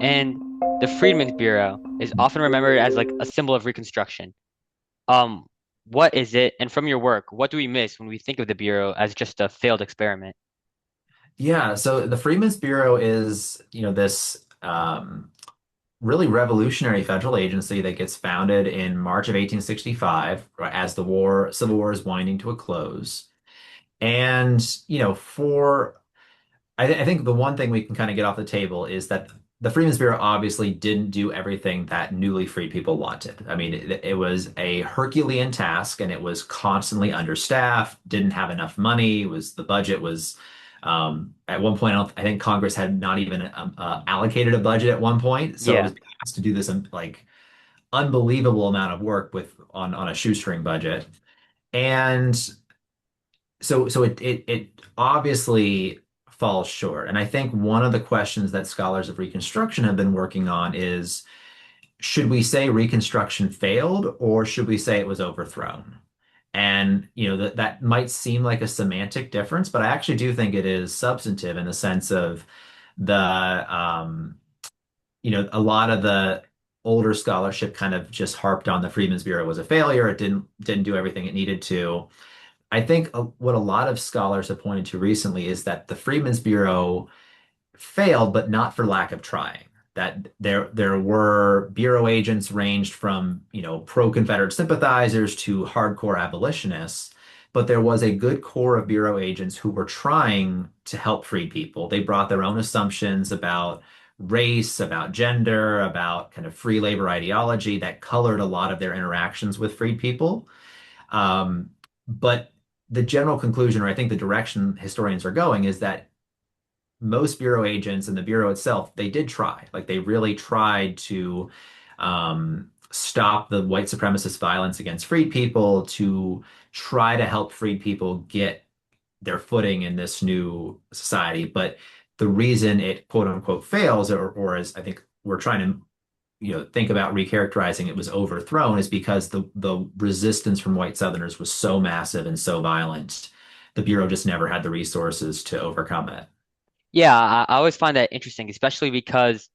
And the Freedmen's Bureau is often remembered as like a symbol of Reconstruction. Um, what is it? And from your work, what do we miss when we think of the Bureau as just a failed experiment? Yeah, so the Freedmen's Bureau is, this really revolutionary federal agency that gets founded in March of 1865, right, as the Civil War is winding to a close. And, I think the one thing we can kind of get off the table is that the Freedmen's Bureau obviously didn't do everything that newly freed people wanted. I mean, it was a Herculean task and it was constantly understaffed, didn't have enough money, the budget was at one point, I think Congress had not even allocated a budget at one point. So it Yeah. was asked to do this like unbelievable amount of work on a shoestring budget. And so it obviously falls short. And I think one of the questions that scholars of Reconstruction have been working on is, should we say Reconstruction failed or should we say it was overthrown? And that might seem like a semantic difference, but I actually do think it is substantive in the sense of the a lot of the older scholarship kind of just harped on the Freedmen's Bureau was a failure. It didn't do everything it needed to. I think what a lot of scholars have pointed to recently is that the Freedmen's Bureau failed, but not for lack of trying. That there were bureau agents ranged from, pro-Confederate sympathizers to hardcore abolitionists, but there was a good core of bureau agents who were trying to help free people. They brought their own assumptions about race, about gender, about kind of free labor ideology that colored a lot of their interactions with freed people. But the general conclusion, or I think the direction historians are going, is that most bureau agents and the bureau itself, they did try. Like they really tried to stop the white supremacist violence against freed people, to try to help freed people get their footing in this new society. But the reason it quote unquote fails, or as I think we're trying to think about recharacterizing it was overthrown, is because the resistance from white Southerners was so massive and so violent, the Bureau just never had the resources to overcome it. Yeah, I always find that interesting, especially because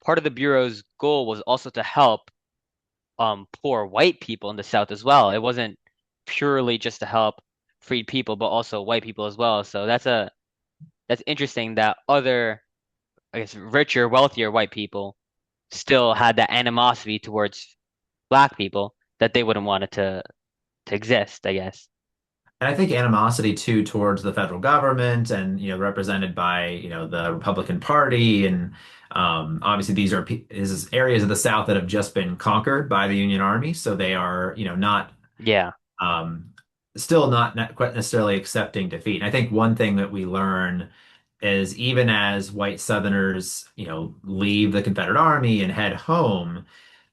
part of the Bureau's goal was also to help poor white people in the South as well. It wasn't purely just to help freed people, but also white people as well. So that's interesting that other, I guess, richer, wealthier white people still had that animosity towards black people that they wouldn't want it to exist, I guess. And I think animosity too towards the federal government and represented by the Republican Party, and obviously this is areas of the South that have just been conquered by the Union Army, so they are not Yeah. um, still not quite necessarily accepting defeat. And I think one thing that we learn is, even as white Southerners leave the Confederate Army and head home,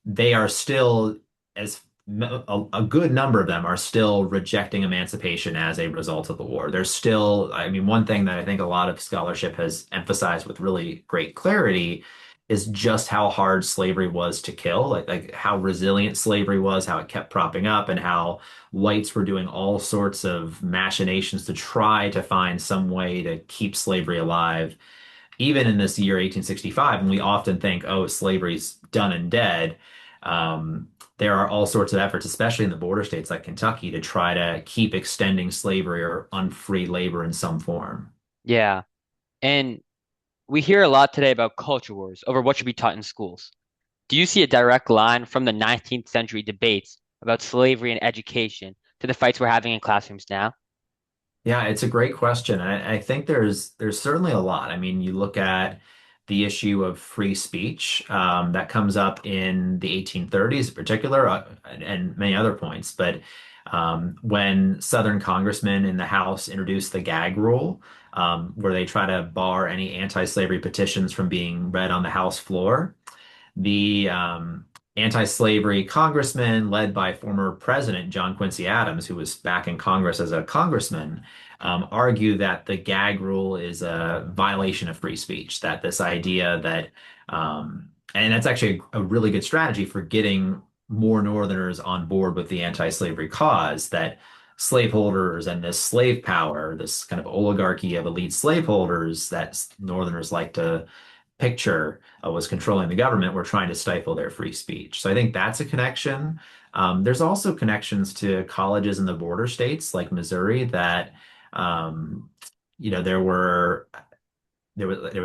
they are still, as a good number of them are still rejecting emancipation as a result of the war. There's still, I mean, one thing that I think a lot of scholarship has emphasized with really great clarity is just how hard slavery was to kill, like how resilient slavery was, how it kept propping up, and how whites were doing all sorts of machinations to try to find some way to keep slavery alive even in this year 1865, and we often think, oh, slavery's done and dead. There are all sorts of efforts, especially in the border states like Kentucky, to try to keep extending slavery or unfree labor in some form. Yeah. And we hear a lot today about culture wars over what should be taught in schools. Do you see a direct line from the 19th century debates about slavery and education to the fights we're having in classrooms now? Yeah, it's a great question. I think there's certainly a lot. I mean, you look at the issue of free speech that comes up in the 1830s in particular, and many other points. But when Southern congressmen in the House introduced the gag rule, where they try to bar any anti-slavery petitions from being read on the House floor, the anti-slavery congressman led by former President John Quincy Adams, who was back in Congress as a congressman, argue that the gag rule is a violation of free speech. That this idea that, and that's actually a really good strategy for getting more Northerners on board with the anti-slavery cause, that slaveholders and this slave power, this kind of oligarchy of elite slaveholders that Northerners like to picture was controlling the government were trying to stifle their free speech. So I think that's a connection. There's also connections to colleges in the border states like Missouri that, um, you know, there was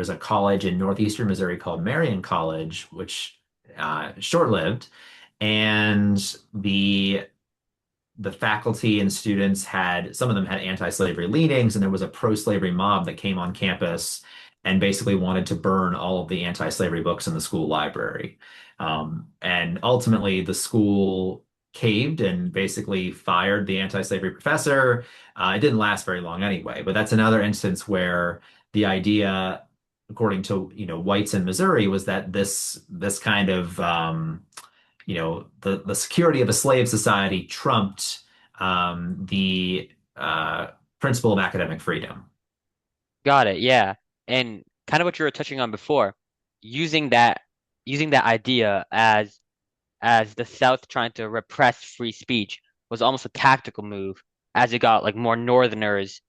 a college in northeastern Missouri called Marion College, which short-lived, and the faculty and students had some of them had anti-slavery leanings, and there was a pro-slavery mob that came on campus and basically wanted to burn all of the anti-slavery books in the school library. And ultimately, the school caved and basically fired the anti-slavery professor. It didn't last very long anyway, but that's another instance where the idea, according to whites in Missouri, was that this kind of the security of a slave society trumped the principle of academic freedom. Got it. Yeah. And kind of what you were touching on before, using that using that idea as the South trying to repress free speech was almost a tactical move as it got like more Northerners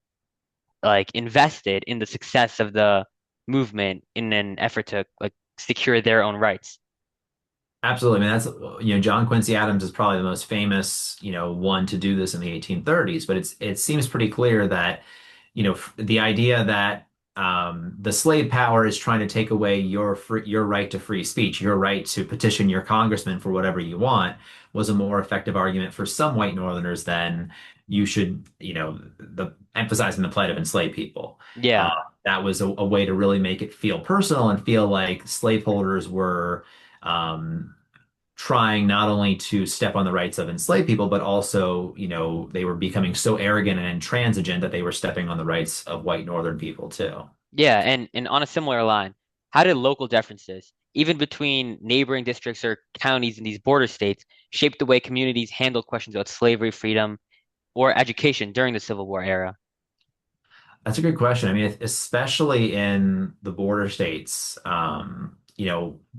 like invested in the success of the movement in an effort to like secure their own rights. Absolutely. I mean, John Quincy Adams is probably the most famous, one to do this in the 1830s, but it seems pretty clear that, the idea that the slave power is trying to take away your right to free speech, your right to petition your congressman for whatever you want, was a more effective argument for some white Northerners than you should, the emphasizing the plight of enslaved people. Uh, Yeah. that was a way to really make it feel personal and feel like slaveholders were um, trying not only to step on the rights of enslaved people, but also, they were becoming so arrogant and intransigent that they were stepping on the rights of white Northern people too. Yeah, and on a similar line, how did local differences, even between neighboring districts or counties in these border states, shape the way communities handled questions about slavery, freedom, or education during the Civil War era? That's a good question. I mean, especially in the border states,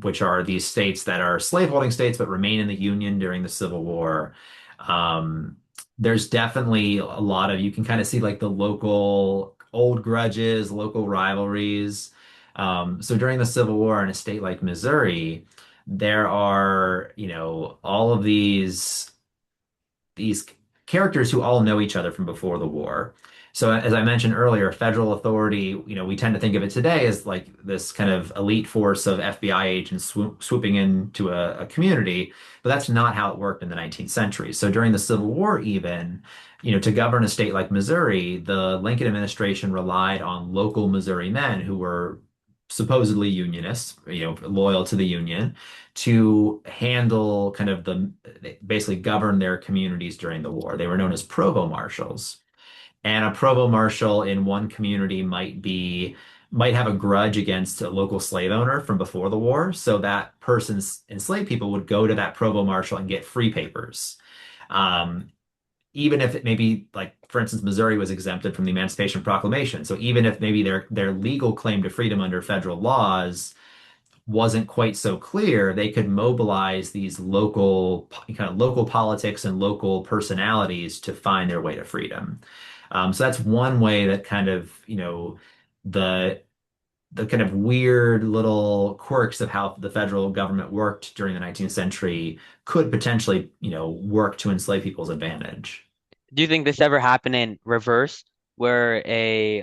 which are these states that are slaveholding states but remain in the Union during the Civil War. Um, there's definitely a lot of, you can kind of see like the local old grudges, local rivalries. So during the Civil War in a state like Missouri, there are, all of these characters who all know each other from before the war. So as I mentioned earlier, federal authority, we tend to think of it today as like this kind of elite force of FBI agents swooping into a community, but that's not how it worked in the 19th century. So during the Civil War, even, to govern a state like Missouri, the Lincoln administration relied on local Missouri men who were supposedly unionists, loyal to the Union, to handle kind of basically govern their communities during the war. They were known as provost marshals. And a provost marshal in one community might have a grudge against a local slave owner from before the war. So that person's enslaved people would go to that provost marshal and get free papers. Um, Even if it maybe like, for instance, Missouri was exempted from the Emancipation Proclamation. So even if maybe their legal claim to freedom under federal laws wasn't quite so clear, they could mobilize these local politics and local personalities to find their way to freedom. So that's one way that kind of, the the kind of weird little quirks of how the federal government worked during the 19th century could potentially, work to enslave people's advantage. Do you think this ever happened in reverse, where a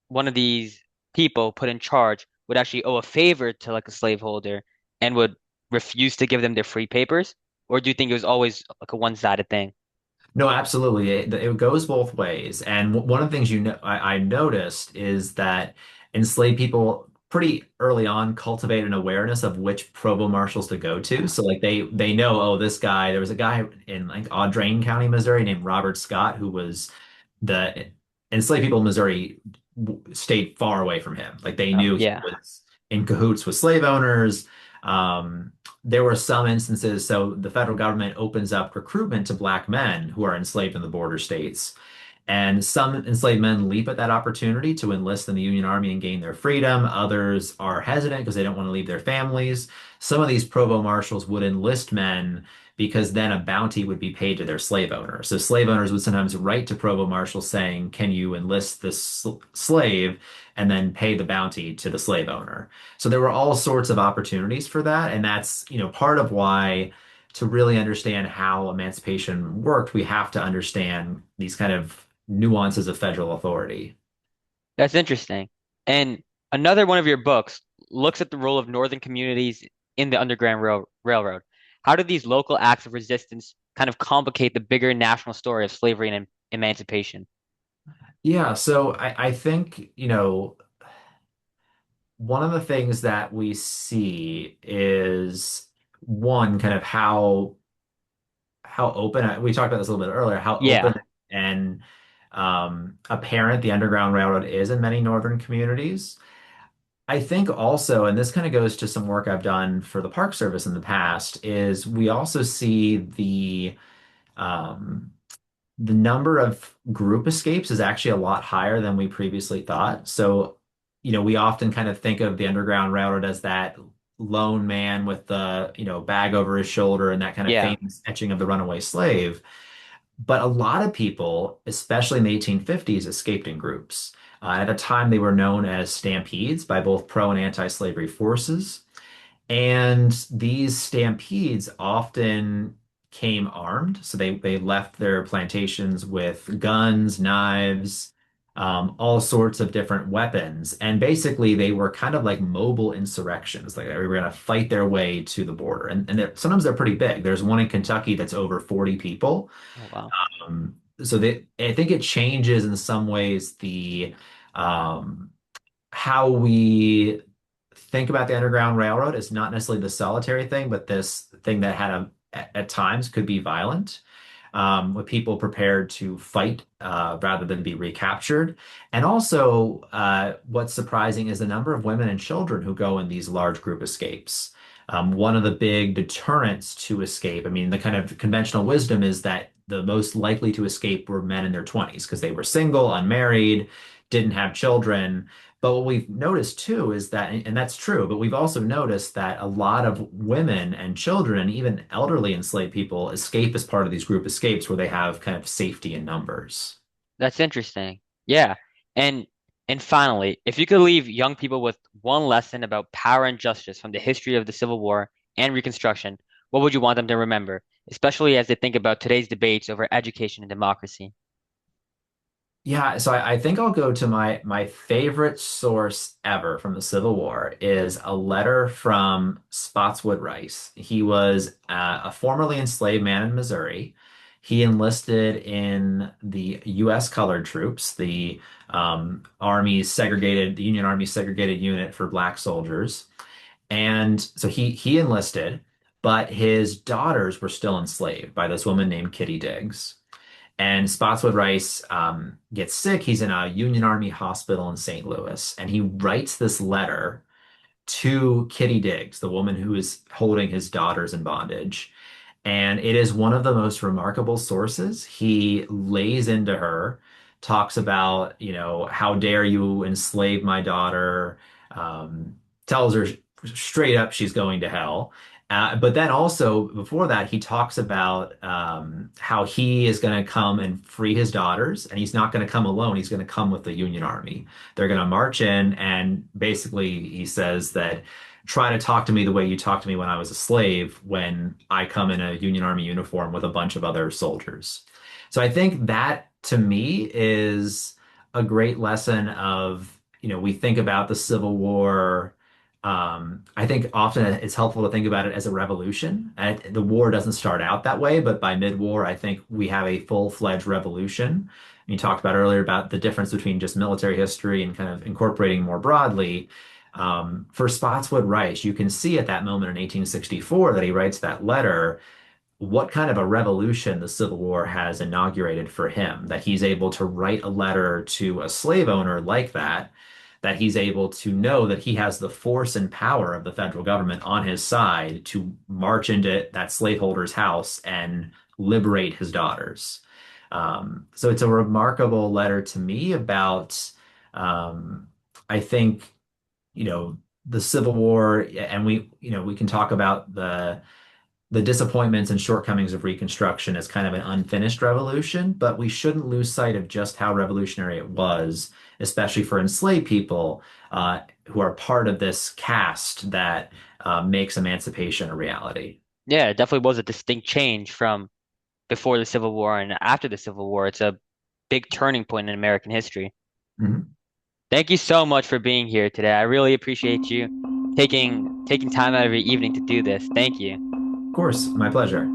one of these people put in charge would actually owe a favor to like a slaveholder and would refuse to give them their free papers? Or do you think it was always like a one-sided thing? No, absolutely. It goes both ways. And one of the things I noticed is that enslaved people pretty early on cultivate an awareness of which provost marshals to go to. So like they know, oh, this guy, there was a guy in like Audrain County, Missouri named Robert Scott who was the enslaved people in Missouri stayed far away from him. Like they knew he Yeah. was in cahoots with slave owners. Um, there were some instances, so the federal government opens up recruitment to black men who are enslaved in the border states. And some enslaved men leap at that opportunity to enlist in the Union Army and gain their freedom. Others are hesitant because they don't want to leave their families. Some of these provost marshals would enlist men because then a bounty would be paid to their slave owner. So slave owners would sometimes write to provost marshal saying, "Can you enlist this slave?" and then pay the bounty to the slave owner. So there were all sorts of opportunities for that, and that's, part of why to really understand how emancipation worked, we have to understand these kind of nuances of federal authority. That's interesting. And another one of your books looks at the role of northern communities in the Railroad. How do these local acts of resistance kind of complicate the bigger national story of slavery and emancipation? Yeah, so I think, one of the things that we see is one kind of how open, we talked about this a little bit earlier, how open Yeah, and apparent the Underground Railroad is in many northern communities. I think also, and this kind of goes to some work I've done for the Park Service in the past, is we also see um, the number of group escapes is actually a lot higher than we previously thought. So, we often kind of think of the Underground Railroad as that lone man with the, bag over his shoulder and that kind of yeah, famous etching of the runaway slave. But a lot of people, especially in the 1850s, escaped in groups. At the time, they were known as stampedes by both pro and anti-slavery forces. And these stampedes often came armed. So they left their plantations with guns, knives, all sorts of different weapons. And basically, they were kind of like mobile insurrections. Like they were going to fight their way to the border. And sometimes they're pretty big. There's one in Kentucky that's over 40 people. oh wow, I think it changes in some ways the um, how we think about the Underground Railroad is not necessarily the solitary thing, but this thing that at times could be violent, with people prepared to fight rather than be recaptured. And also, what's surprising is the number of women and children who go in these large group escapes. One of the big deterrents to escape, I mean, the kind of conventional wisdom is that the most likely to escape were men in their 20s because they were single, unmarried, didn't have children. But what we've noticed too is that, and that's true, but we've also noticed that a lot of women and children and even elderly enslaved people escape as part of these group escapes where they have kind of safety in numbers. that's interesting. Yeah, and and finally, if you could leave young people with one lesson about power and justice from the history of the Civil War and Reconstruction, what would you want them to remember, especially as they think about today's debates over education and democracy? Yeah, so I think I'll go to my favorite source ever from the Civil War is a letter from Spotswood Rice. He was a formerly enslaved man in Missouri. He enlisted in the U.S. colored troops, the Union Army's segregated unit for black soldiers. And so he enlisted, but his daughters were still enslaved by this woman named Kitty Diggs. And Spotswood Rice gets sick. He's in a Union Army hospital in St. Louis, and he writes this letter to Kitty Diggs, the woman who is holding his daughters in bondage. And it is one of the most remarkable sources. He lays into her, talks about, how dare you enslave my daughter, um, tells her straight up she's going to hell. But then also before that, he talks about how he is going to come and free his daughters, and he's not going to come alone. He's going to come with the Union Army. They're going to march in, and basically he says that try to talk to me the way you talked to me when I was a slave when I come in a Union Army uniform with a bunch of other soldiers. So I think that to me is a great lesson of, we think about the Civil War. I think often it's helpful to think about it as a revolution. And the war doesn't start out that way, but by mid-war, I think we have a full-fledged revolution. You talked about earlier about the difference between just military history and kind of incorporating more broadly. For Spotswood Rice, you can see at that moment in 1864 that he writes that letter, what kind of a revolution the Civil War has inaugurated for him, that he's able to write a letter to a slave owner like that he's able to know that he has the force and power of the federal government on his side to march into that slaveholder's house and liberate his daughters. So it's a remarkable letter to me about, I think, the Civil War, and we can talk about the disappointments and shortcomings of Reconstruction as kind of an unfinished revolution, but we shouldn't lose sight of just how revolutionary it was, especially for enslaved people who are part of this caste that makes emancipation a reality. Yeah, it definitely was a distinct change from before the Civil War and after the Civil War. It's a big turning point in American history. Mhm. Thank you so much for being here today. I really appreciate you taking time out of your evening to do this. Thank you. Of course, my pleasure.